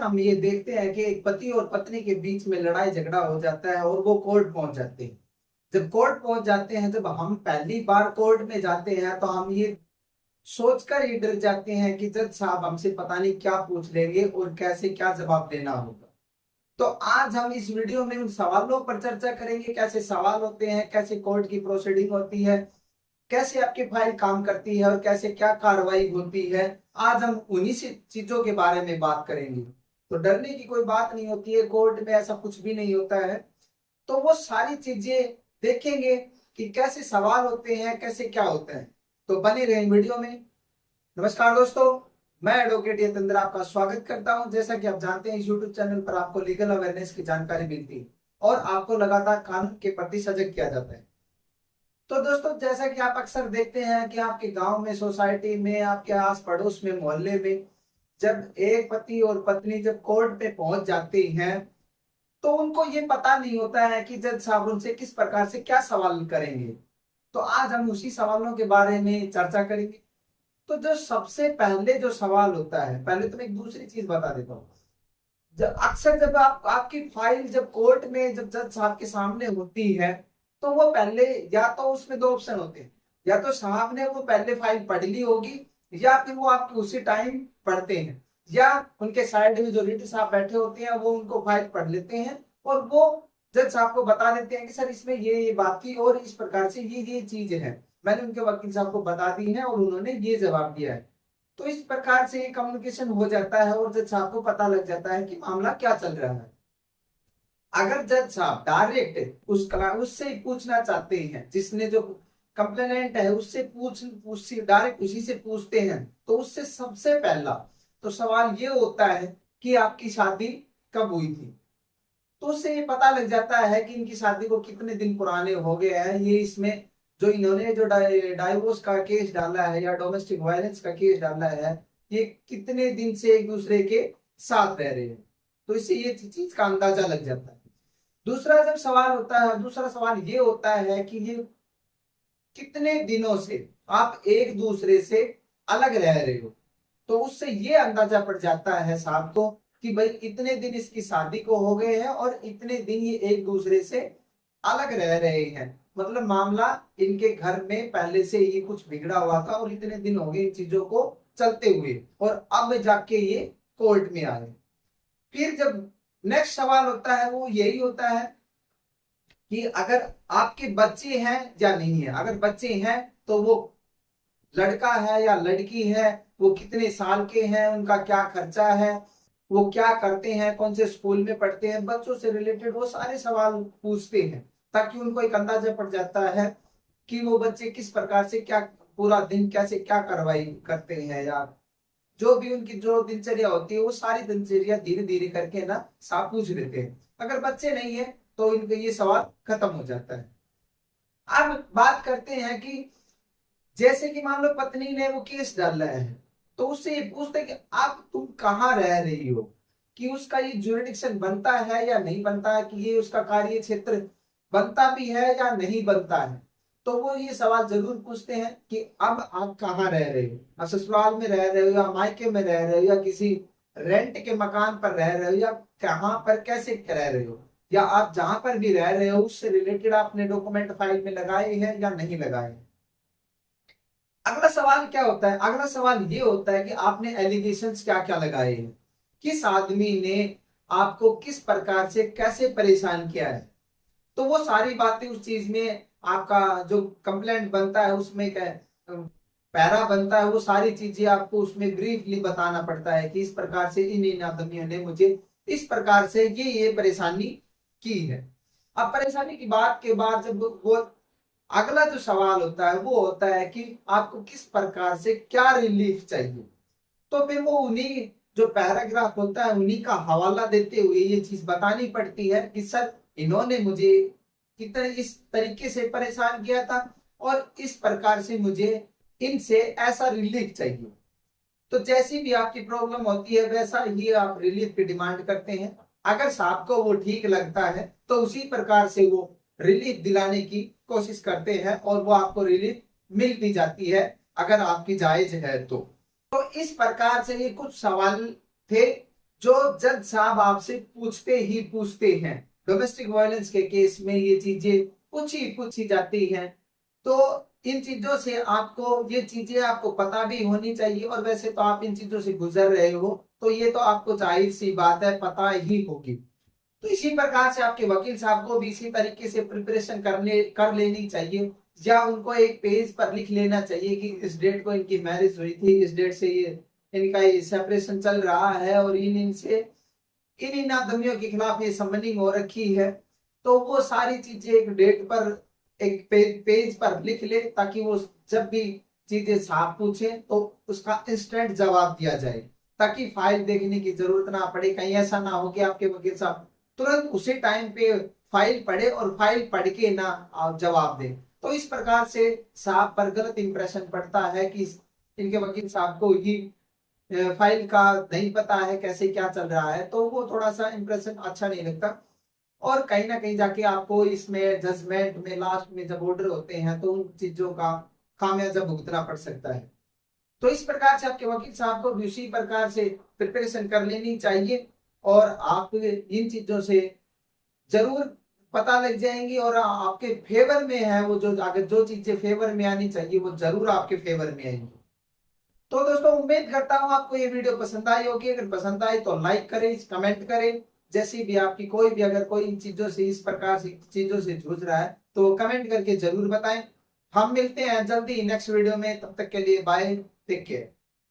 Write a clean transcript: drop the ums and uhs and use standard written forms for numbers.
अक्सर हम ये देखते हैं कि एक पति और पत्नी के बीच में लड़ाई झगड़ा हो जाता है और वो कोर्ट पहुंच जाते हैं। जब कोर्ट पहुंच जाते हैं, जब हम पहली बार कोर्ट में जाते हैं तो हम ये सोचकर ही डर जाते हैं कि जज साहब हमसे पता नहीं क्या पूछ लेंगे और कैसे क्या जवाब देना होगा। तो आज हम इस वीडियो में उन सवालों पर चर्चा करेंगे, कैसे सवाल होते हैं, कैसे कोर्ट की प्रोसीडिंग होती है, कैसे आपकी फाइल काम करती है और कैसे क्या कार्रवाई होती है। आज हम उन्हीं से चीजों के बारे में बात करेंगे। तो डरने की कोई बात नहीं होती है, कोर्ट में ऐसा कुछ भी नहीं होता है। तो वो सारी चीजें देखेंगे कि कैसे सवाल होते हैं, कैसे क्या होता है। तो बने रहे वीडियो में। नमस्कार दोस्तों, मैं एडवोकेट यतेंद्र आपका स्वागत करता हूं। जैसा कि आप जानते हैं, इस यूट्यूब चैनल पर आपको लीगल अवेयरनेस की जानकारी मिलती है और आपको लगातार कानून के प्रति सजग किया जाता है। तो दोस्तों, जैसा कि आप अक्सर देखते हैं कि आपके गांव में, सोसाइटी में, आपके आस पड़ोस में, मोहल्ले में जब एक पति और पत्नी जब कोर्ट पे पहुंच जाते हैं तो उनको ये पता नहीं होता है कि जज साहब उनसे किस प्रकार से क्या सवाल करेंगे। तो आज हम उसी सवालों के बारे में चर्चा करेंगे। तो जो सबसे पहले जो सवाल होता है, पहले तो मैं एक दूसरी चीज बता देता हूँ। जब अक्सर जब आपकी फाइल जब कोर्ट में जब जज साहब के सामने होती है तो वो पहले, या तो उसमें दो ऑप्शन होते हैं, या तो साहब ने वो पहले फाइल पढ़ ली होगी या फिर वो आपकी उसी टाइम पढ़ते हैं, या उनके साइड में जो रीडर साहब बैठे होते हैं वो उनको फाइल पढ़ लेते हैं और वो जज साहब को बता देते हैं कि सर इसमें ये बात थी और इस प्रकार से ये चीज है, मैंने उनके वकील साहब को बता दी है और उन्होंने ये जवाब दिया है। तो इस प्रकार से ये कम्युनिकेशन हो जाता है और जज साहब को पता लग जाता है कि मामला क्या चल रहा है। अगर जज साहब डायरेक्ट उससे पूछना चाहते हैं, जिसने जो कंप्लेनेंट है उससे डायरेक्ट उसी से पूछते हैं, तो उससे सबसे पहला तो सवाल ये होता है कि आपकी शादी कब हुई थी। तो उससे ये पता लग जाता है कि इनकी शादी को कितने दिन पुराने हो गए हैं। ये इसमें जो इन्होंने जो डाइवोर्स का केस डाला है या डोमेस्टिक वायलेंस का केस डाला है, ये कितने दिन से एक दूसरे के साथ रह रहे हैं। तो इससे ये चीज का अंदाजा लग जाता है। दूसरा जब सवाल होता है, दूसरा सवाल ये होता है कि ये कितने दिनों से आप एक दूसरे से अलग रह रहे हो। तो उससे ये अंदाजा पड़ जाता है साहब को कि भाई इतने दिन इसकी शादी को हो गए हैं और इतने दिन ये एक दूसरे से अलग रह रहे हैं। मतलब मामला इनके घर में पहले से ये कुछ बिगड़ा हुआ था और इतने दिन हो गए इन चीजों को चलते हुए और अब जाके ये कोर्ट में आए। फिर जब नेक्स्ट सवाल होता है वो यही होता है कि अगर आपके बच्चे हैं या नहीं है। अगर बच्चे हैं तो वो लड़का है या लड़की है, वो कितने साल के हैं, उनका क्या खर्चा है, वो क्या करते हैं, कौन से स्कूल में पढ़ते हैं, बच्चों से रिलेटेड वो सारे सवाल पूछते हैं ताकि उनको एक अंदाजा पड़ जाता है कि वो बच्चे किस प्रकार से क्या पूरा दिन कैसे क्या कार्रवाई करते हैं, या जो भी उनकी जो दिनचर्या होती है वो सारी दिनचर्या धीरे धीरे करके ना साफ पूछ लेते हैं। अगर बच्चे नहीं है तो इनका ये सवाल खत्म हो जाता है। अब बात करते हैं कि जैसे कि मान लो पत्नी ने वो केस डाला है तो उससे ये पूछते हैं कि अब तुम कहाँ रह रही हो, कि उसका ये जुरिडिक्शन बनता है या नहीं बनता है, कि ये उसका कार्य क्षेत्र बनता भी है या नहीं बनता है। तो वो ये सवाल जरूर पूछते हैं कि अब आप कहाँ रह रहे हो, आप ससुराल में रह रहे हो या मायके में रह रहे हो या किसी रेंट के मकान पर रह रहे हो या कहाँ पर कैसे रह रहे हो, या आप जहां पर भी रह रहे हो उससे रिलेटेड आपने डॉक्यूमेंट फाइल में लगाए हैं या नहीं लगाए। अगला सवाल क्या होता है, अगला सवाल ये होता है कि आपने एलिगेशंस क्या क्या लगाए हैं, किस आदमी ने आपको किस प्रकार से कैसे परेशान किया है। तो वो सारी बातें उस चीज में आपका जो कंप्लेंट बनता है उसमें पैरा बनता है, वो सारी चीजें आपको उसमें ब्रीफली बताना पड़ता है कि इस प्रकार से इन आदमियों ने मुझे इस प्रकार से ये परेशानी की है। अब परेशानी की बात के बाद जब वो अगला जो सवाल होता है वो होता है कि आपको किस प्रकार से क्या रिलीफ चाहिए। तो फिर वो उन्हीं जो पैराग्राफ होता है उन्हीं का हवाला देते हुए ये चीज बतानी पड़ती है कि सर इन्होंने मुझे कितने इस तरीके से परेशान किया था और इस प्रकार से मुझे इनसे ऐसा रिलीफ चाहिए। तो जैसी भी आपकी प्रॉब्लम होती है वैसा ही आप रिलीफ की डिमांड करते हैं। अगर साहब को वो ठीक लगता है तो उसी प्रकार से वो रिलीफ दिलाने की कोशिश करते हैं और वो आपको रिलीफ मिल भी जाती है अगर आपकी जायज है तो। इस प्रकार से ये कुछ सवाल थे जो जज साहब आपसे पूछते ही पूछते हैं। डोमेस्टिक वायलेंस के केस में ये चीजें पूछी जाती हैं। तो इन चीजों से आपको, ये चीजें आपको पता भी होनी चाहिए, और वैसे तो आप इन चीजों से गुजर रहे हो तो ये तो आपको जाहिर सी बात है पता ही होगी। तो इसी प्रकार से आपके वकील साहब को भी इसी तरीके से प्रिपरेशन कर लेनी चाहिए, या उनको एक पेज पर लिख लेना चाहिए कि इस डेट को इनकी मैरिज हुई थी, इस डेट से ये इनका ये सेपरेशन चल रहा है, और इन आदमियों के खिलाफ ये समनिंग हो रखी है। तो वो सारी चीजें एक डेट पर, एक पेज पर लिख ले, ताकि वो जब भी चीजें साहब पूछे तो उसका इंस्टेंट जवाब दिया जाए, ताकि फाइल देखने की जरूरत ना पड़े। कहीं ऐसा ना हो कि आपके वकील साहब तुरंत उसी टाइम पे फाइल पढ़े और फाइल पढ़ के ना आप जवाब दें। तो इस प्रकार से साहब पर गलत इंप्रेशन पड़ता है कि इनके वकील साहब को ही फाइल का नहीं पता है कैसे क्या चल रहा है, तो वो थोड़ा सा इंप्रेशन अच्छा नहीं लगता। और कहीं ना कहीं जाके आपको इसमें जजमेंट में लास्ट में जब ऑर्डर होते हैं तो उन चीजों का खामियाजा भुगतना पड़ सकता है। तो इस प्रकार से आपके वकील साहब को भी उसी प्रकार से प्रिपरेशन कर लेनी चाहिए, और आप इन चीजों से जरूर पता लग जाएंगी, और आपके फेवर में है वो, जो अगर जो चीजें फेवर में आनी चाहिए वो जरूर आपके फेवर में आएंगी। तो दोस्तों उम्मीद करता हूँ आपको ये वीडियो पसंद आई होगी। अगर पसंद आई तो लाइक करें, कमेंट करें, जैसी भी आपकी कोई भी अगर कोई इन चीजों से, इस प्रकार से चीजों से जूझ रहा है तो कमेंट करके जरूर बताएं। हम मिलते हैं जल्दी नेक्स्ट वीडियो में, तब तक के लिए बाय, टेक केयर।